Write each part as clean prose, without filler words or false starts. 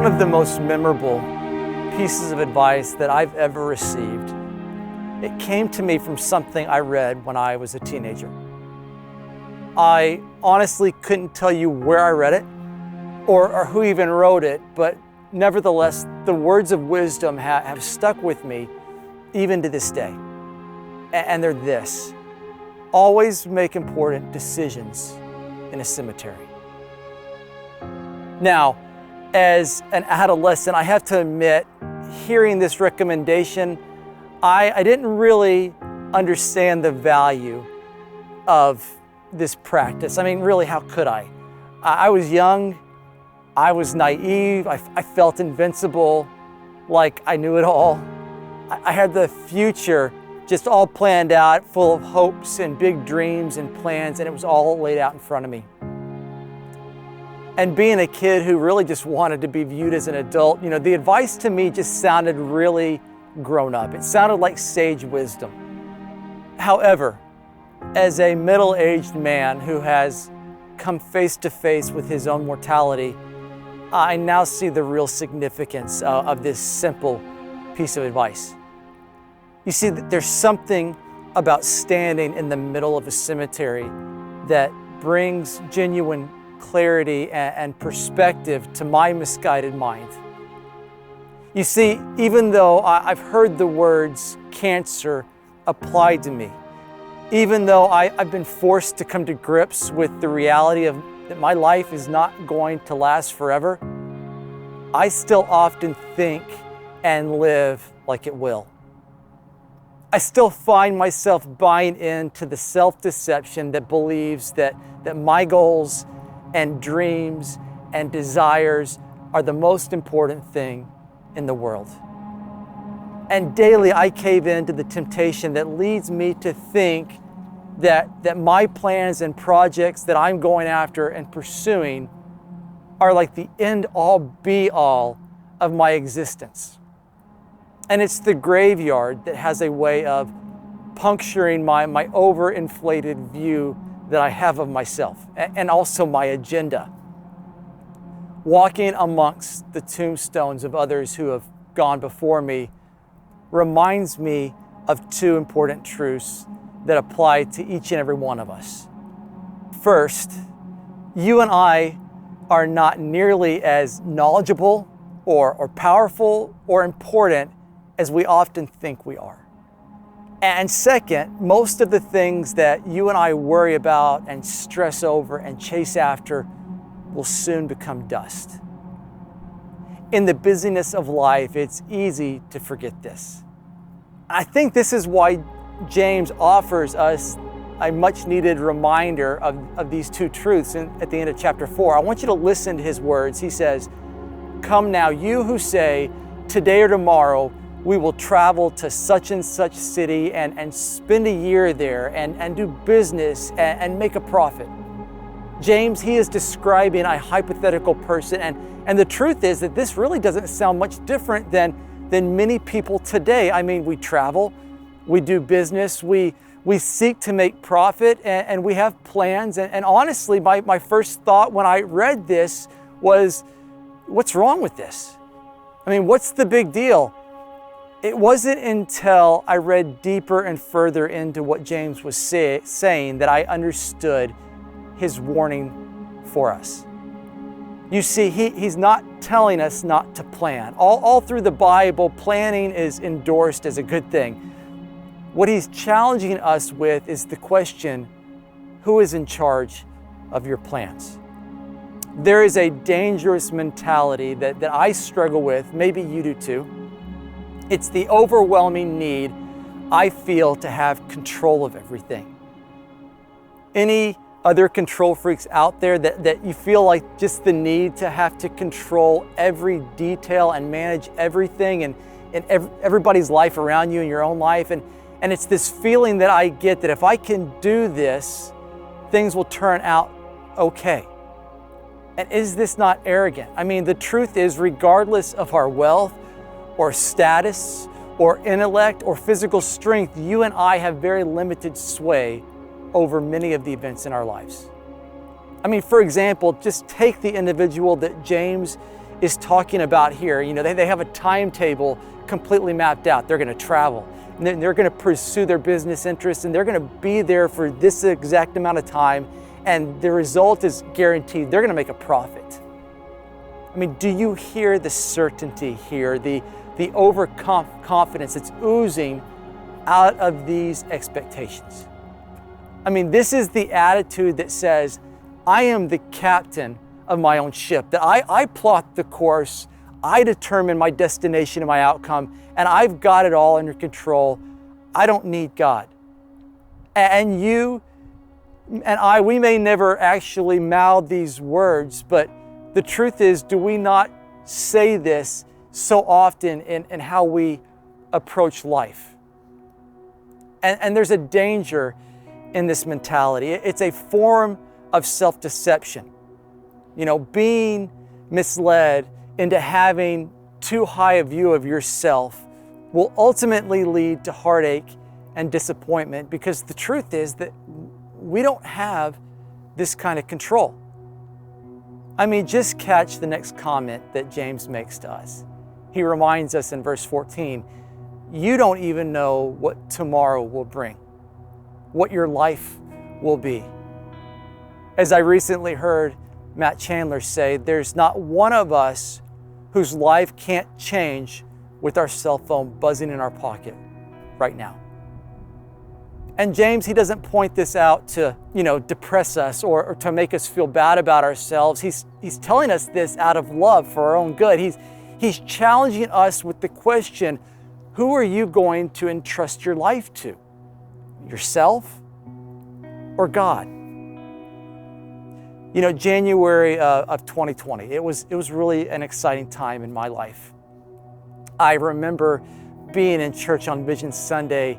One of the most memorable pieces of advice that I've ever received, it came to me from something I read when I was a teenager. I honestly couldn't tell you where I read it or who even wrote it, but nevertheless, the words of wisdom have stuck with me even to this day. And they're this: always make important decisions in a cemetery. Now, as an adolescent, I have to admit, hearing this recommendation, I didn't really understand the value of this practice. I mean, really, how could I? I was young, I was naive, I felt invincible, like I knew it all. I had the future just all planned out, full of hopes and big dreams and plans, and it was all laid out in front of me. And being a kid who really just wanted to be viewed as an adult, the advice to me just sounded really grown up. It sounded like sage wisdom. However, as a middle-aged man who has come face to face with his own mortality, I now see the real significance of this simple piece of advice. You see, there's something about standing in the middle of a cemetery that brings genuine clarity and perspective to my misguided mind. You see, even though I've heard the words cancer applied to me, even though I've been forced to come to grips with the reality of that my life is not going to last forever, I still often think and live like it will. I still find myself buying into the self-deception that believes that my goals and dreams and desires are the most important thing in the world. And daily I cave into the temptation that leads me to think that my plans and projects that I'm going after and pursuing are like the end-all be-all of my existence. And it's the graveyard that has a way of puncturing my overinflated view that I have of myself and also my agenda. Walking amongst the tombstones of others who have gone before me reminds me of two important truths that apply to each and every one of us. First, you and I are not nearly as knowledgeable or powerful or important as we often think we are. And second, most of the things that you and I worry about and stress over and chase after will soon become dust. In the busyness of life, it's easy to forget this. I think this is why James offers us a much needed reminder of these two truths at the end of chapter 4. I want you to listen to his words. He says, "Come now, you who say, today or tomorrow, we will travel to such and such city and spend a year there and do business and make a profit." James, he is describing a hypothetical person, and the truth is that this really doesn't sound much different than many people today. I mean, we travel, we do business, we seek to make profit, and we have plans. And honestly, my first thought when I read this was, what's wrong with this? I mean, what's the big deal? It wasn't until I read deeper and further into what James was saying that I understood his warning for us. You see, he's not telling us not to plan. All through the Bible, planning is endorsed as a good thing. What he's challenging us with is the question, who is in charge of your plans? There is a dangerous mentality that I struggle with, maybe you do too. It's the overwhelming need I feel to have control of everything. Any other control freaks out there that you feel like just the need to have to control every detail and manage everything and everybody's life around you and your own life? And it's this feeling that I get that if I can do this, things will turn out okay. And is this not arrogant? I mean, the truth is, regardless of our wealth or status or intellect or physical strength, you and I have very limited sway over many of the events in our lives. I mean, for example, just take the individual that James is talking about here. You know, they have a timetable completely mapped out. They're going to travel, and they're going to pursue their business interests, and they're going to be there for this exact amount of time, and the result is guaranteed. They're going to make a profit. I mean, do you hear the certainty here, the overconfidence that's oozing out of these expectations? I mean, this is the attitude that says, I am the captain of my own ship, that I plot the course, I determine my destination and my outcome, and I've got it all under control. I don't need God. And you and I, we may never actually mouth these words, but the truth is, do we not say this so often in how we approach life? And there's a danger in this mentality. It's a form of self-deception. You know, being misled into having too high a view of yourself will ultimately lead to heartache and disappointment, because the truth is that we don't have this kind of control. I mean, just catch the next comment that James makes to us. He reminds us in verse 14, you don't even know what tomorrow will bring, what your life will be. As I recently heard Matt Chandler say, there's not one of us whose life can't change with our cell phone buzzing in our pocket right now. And James, he doesn't point this out to, depress us or to make us feel bad about ourselves. He's telling us this out of love for our own good. He's challenging us with the question, who are you going to entrust your life to? Yourself or God? You know, January of 2020, it was really an exciting time in my life. I remember being in church on Vision Sunday,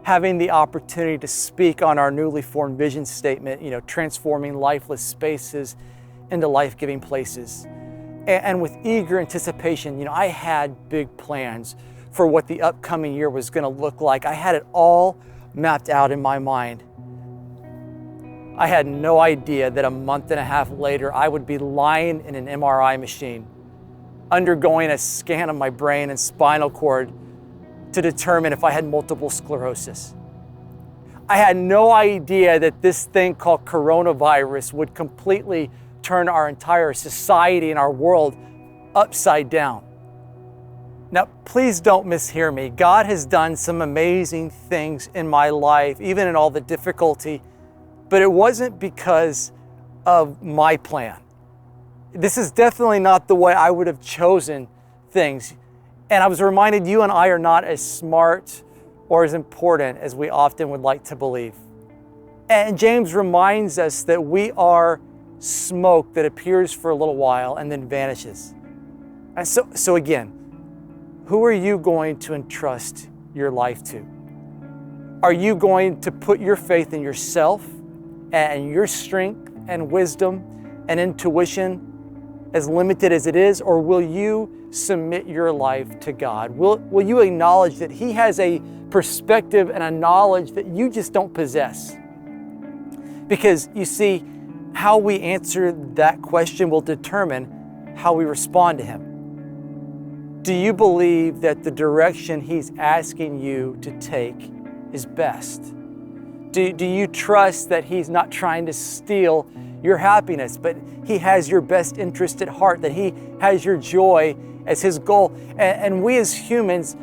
having the opportunity to speak on our newly formed vision statement, transforming lifeless spaces into life-giving places. And with eager anticipation, I had big plans for what the upcoming year was going to look like. I had it all mapped out in my mind. I had no idea that a month and a half later, I would be lying in an MRI machine, undergoing a scan of my brain and spinal cord to determine if I had multiple sclerosis. I had no idea that this thing called coronavirus would completely turn our entire society and our world upside down. Now, please don't mishear me. God has done some amazing things in my life, even in all the difficulty, but it wasn't because of my plan. This is definitely not the way I would have chosen things. And I was reminded you and I are not as smart or as important as we often would like to believe. And James reminds us that we are smoke that appears for a little while and then vanishes. And so again, who are you going to entrust your life to? Are you going to put your faith in yourself and your strength and wisdom and intuition, as limited as it is, or will you submit your life to God? Will you acknowledge that He has a perspective and a knowledge that you just don't possess? Because you see, how we answer that question will determine how we respond to Him. Do you believe that the direction He's asking you to take is best? Do you trust that He's not trying to steal your happiness, but He has your best interest at heart, that He has your joy as His goal? And we as humans,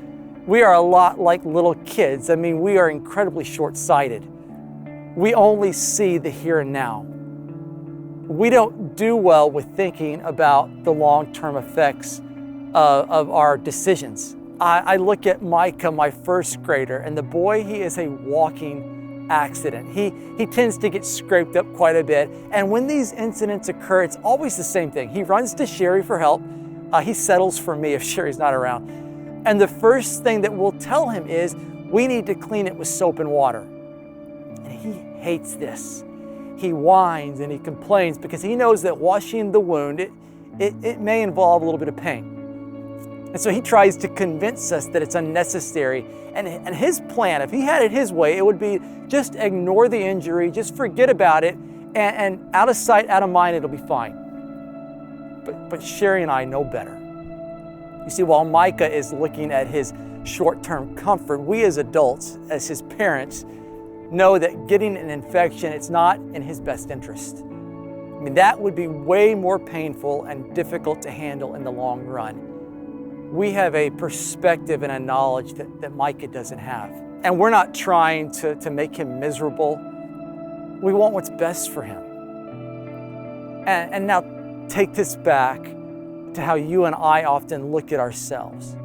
we are a lot like little kids. I mean, we are incredibly short-sighted. We only see the here and now. We don't do well with thinking about the long-term effects of our decisions. I look at Micah, my first grader, and the boy, he is a walking accident. He tends to get scraped up quite a bit. And when these incidents occur, it's always the same thing. He runs to Sherry for help. He settles for me if Sherry's not around. And the first thing that we'll tell him is, we need to clean it with soap and water. And he hates this. He whines and he complains because he knows that washing the wound, it may involve a little bit of pain. And so he tries to convince us that it's unnecessary. And his plan, if he had it his way, it would be just ignore the injury, just forget about it, and out of sight, out of mind, it'll be fine. but Sherry and I know better. You see, while Micah is looking at his short-term comfort, we as adults, as his parents, know that getting an infection, it's not in his best interest. I mean, that would be way more painful and difficult to handle in the long run. We have a perspective and a knowledge that Micah doesn't have. And we're not trying to make him miserable. We want what's best for him. And now take this back to how you and I often look at ourselves.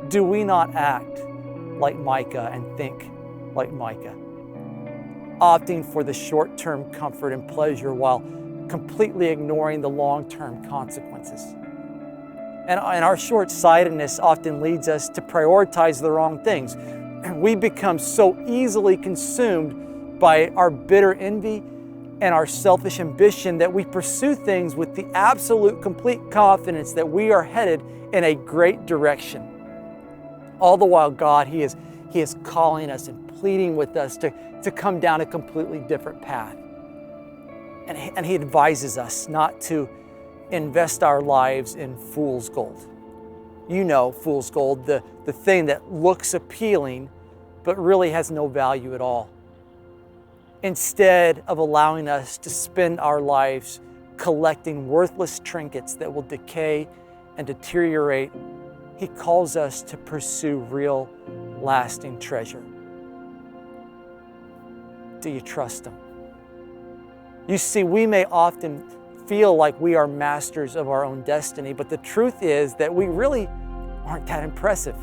Do we not act like Micah and think like Micah, opting for the short-term comfort and pleasure while completely ignoring the long-term consequences? And our short-sightedness often leads us to prioritize the wrong things. We become so easily consumed by our bitter envy and our selfish ambition that we pursue things with the absolute complete confidence that we are headed in a great direction. All the while, God, He is calling us and pleading with us to come down a completely different path. And He advises us not to invest our lives in fool's gold. You know, fool's gold, the thing that looks appealing but really has no value at all. Instead of allowing us to spend our lives collecting worthless trinkets that will decay and deteriorate, He calls us to pursue real, lasting treasure. Do you trust Him? You see, we may often feel like we are masters of our own destiny, but the truth is that we really aren't that impressive.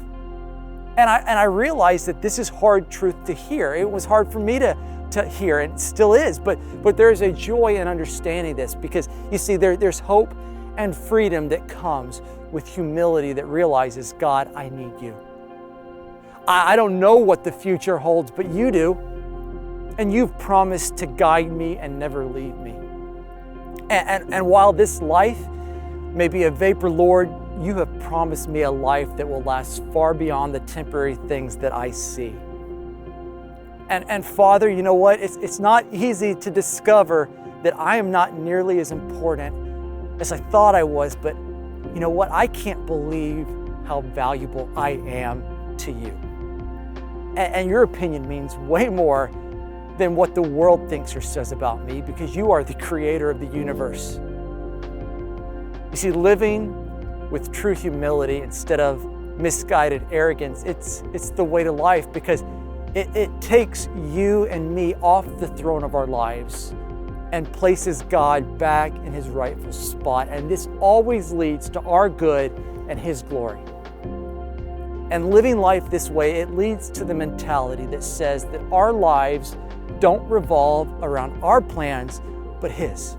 And I realize that this is hard truth to hear. It was hard for me to hear, and it still is, but there is a joy in understanding this, because you see, there's hope and freedom that comes with humility that realizes, God, I need you. I don't know what the future holds, but you do. And you've promised to guide me and never leave me. And while this life may be a vapor, Lord, you have promised me a life that will last far beyond the temporary things that I see. And Father, you know what? It's not easy to discover that I am not nearly as important as I thought I was, but you know what? I can't believe how valuable I am to you. And your opinion means way more than what the world thinks or says about me, because you are the creator of the universe. You see, living with true humility instead of misguided arrogance, it's the way to life, because it takes you and me off the throne of our lives and places God back in His rightful spot. And this always leads to our good and His glory. And living life this way, it leads to the mentality that says that our lives don't revolve around our plans, but His.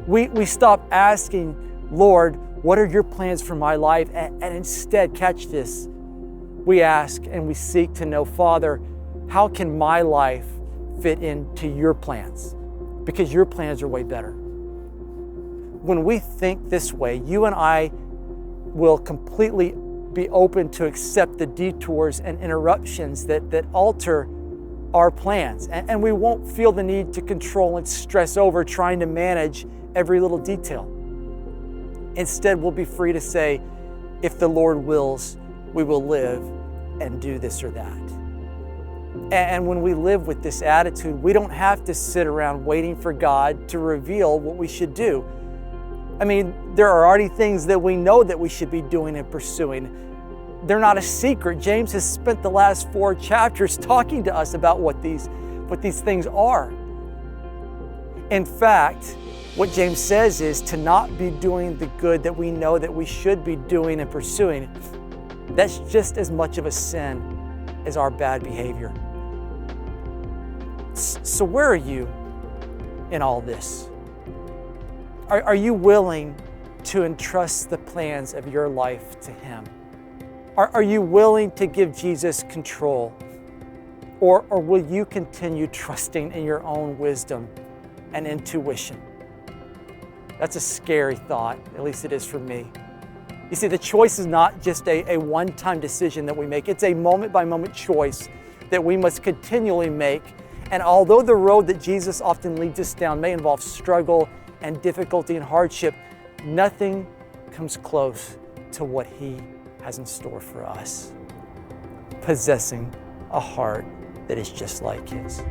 We stop asking, Lord, what are your plans for my life? And instead, catch this, we ask and we seek to know, Father, how can my life fit into your plans? Because your plans are way better. When we think this way, you and I will completely be open to accept the detours and interruptions that alter our plans. And we won't feel the need to control and stress over trying to manage every little detail. Instead, we'll be free to say, if the Lord wills, we will live and do this or that. And when we live with this attitude, we don't have to sit around waiting for God to reveal what we should do. I mean, there are already things that we know that we should be doing and pursuing. They're not a secret. James has spent the last 4 chapters talking to us about what these things are. In fact, what James says is to not be doing the good that we know that we should be doing and pursuing. That's just as much of a sin as our bad behavior. So where are you in all this? Are you willing to entrust the plans of your life to Him? Are you willing to give Jesus control? Or will you continue trusting in your own wisdom and intuition? That's a scary thought, at least it is for me. You see, the choice is not just a one-time decision that we make. It's a moment-by-moment choice that we must continually make. And although the road that Jesus often leads us down may involve struggle and difficulty and hardship, nothing comes close to what He has in store for us, possessing a heart that is just like His.